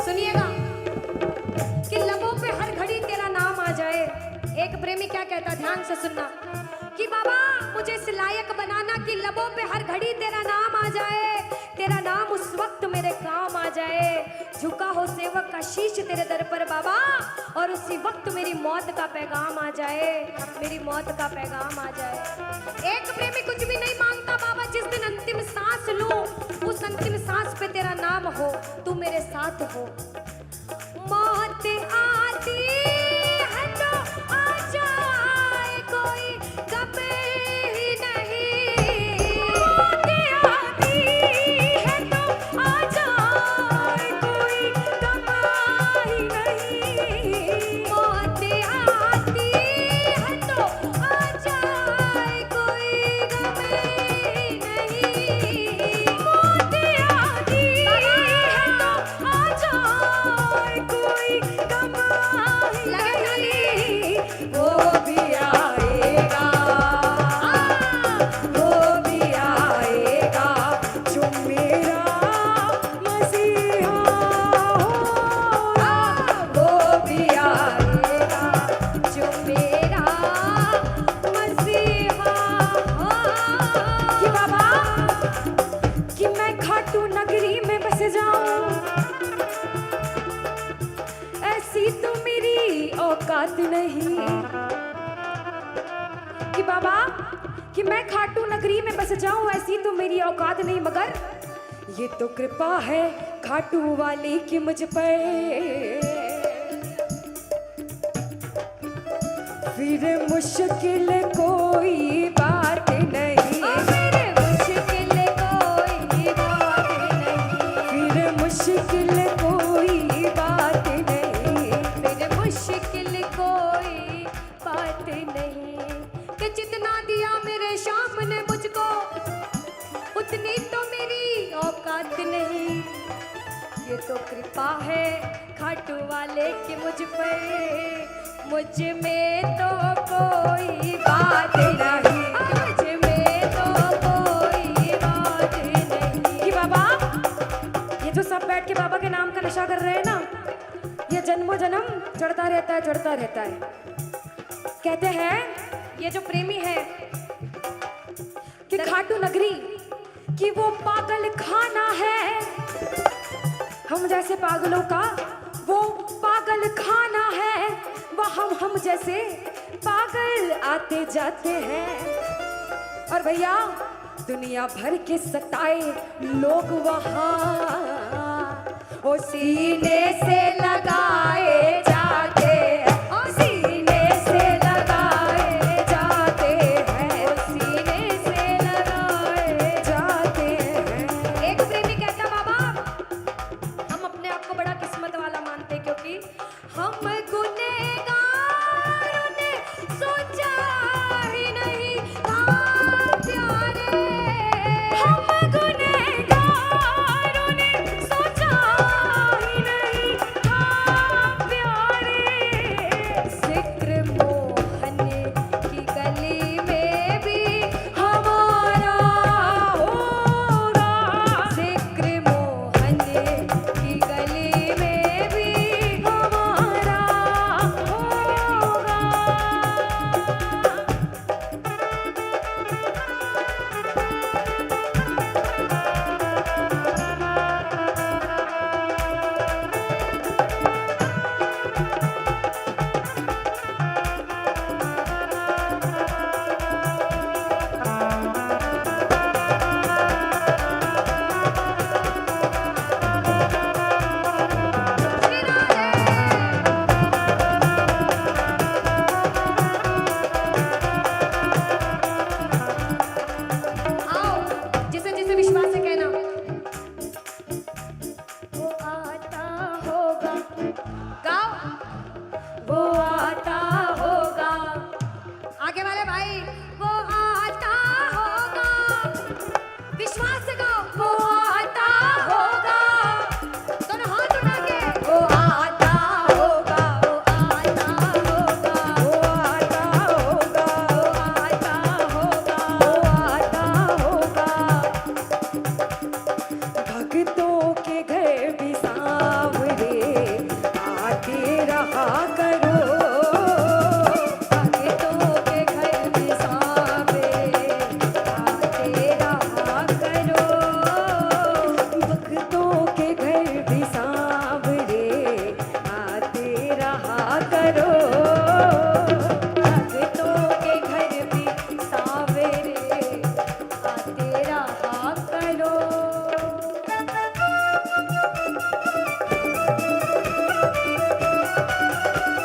सुनिएगा कि लबों पे हर घड़ी तेरा नाम आ जाए। एक प्रेमी क्या कहता, ध्यान से सुनना, कि बाबा मुझे इस लायक बनाना कि लबों पे हर घड़ी तेरा नाम आ जाए, तेरा नाम उस वक्त मेरे काम आ जाए। झुका हो सेवक का शीश तेरे दर पर बाबा, और उसी वक्त मेरी मौत का पैगाम आ जाए, मेरी मौत का पैगाम आ जाए। एक प्रेमी कुछ भी नहीं मांगता बाबा, जिस दिन अंतिम सांस लूं उस अंतिम सांस पे तेरा नाम हो, तू मेरे साथ हो। मौत आती है तो आ जाए, कोई गम ही नहीं। मौत आती है तो आ जाए, कोई गम ही नहीं। मौत आती है तो आ जाए, कोई गम ही नहीं। औकात नहीं कि बाबा कि मैं खाटू नगरी में बस जाऊं, ऐसी तो मेरी औकात नहीं, मगर ये तो कृपा है खाटू वाली की मुझ पर। फिर मुश्किल कोई बात नहीं, फिर मुश्किल कोई बात नहीं, फिर मुश्किल कोई बात नहीं, फिर मुश्किल कोई बात नहीं। कि जितना दिया मेरे शाम ने मुझको, उतनी तो मेरी औकात नहीं। ये तो कृपा है खाटू वाले की मुझ पर, मुझ में तो कोई बात नहीं, मुझ में तो कोई बात नहीं। कि बाबा ये जो सब बैठ के बाबा के नाम का नशा कर रहे हैं ना, ये जन्मों जन्म चढ़ता रहता है, चढ़ता रहता है। कहते हैं ये जो प्रेमी है कि खाटू नगरी कि वो पागल खाना है, हम जैसे पागलों का वो पागल खाना है, वहाँ हम जैसे पागल आते जाते हैं। और भैया दुनिया भर के सताए लोग वहाँ वो सीने से लगाए जाते हैं, ओ सीने से लगाए जाते हैं, ओ सीने से लगाए जाते हैं। एक प्रेमी कहता बाबा हम अपने आप को बड़ा किस्मत वाला मानते, क्योंकि हम गुनहगार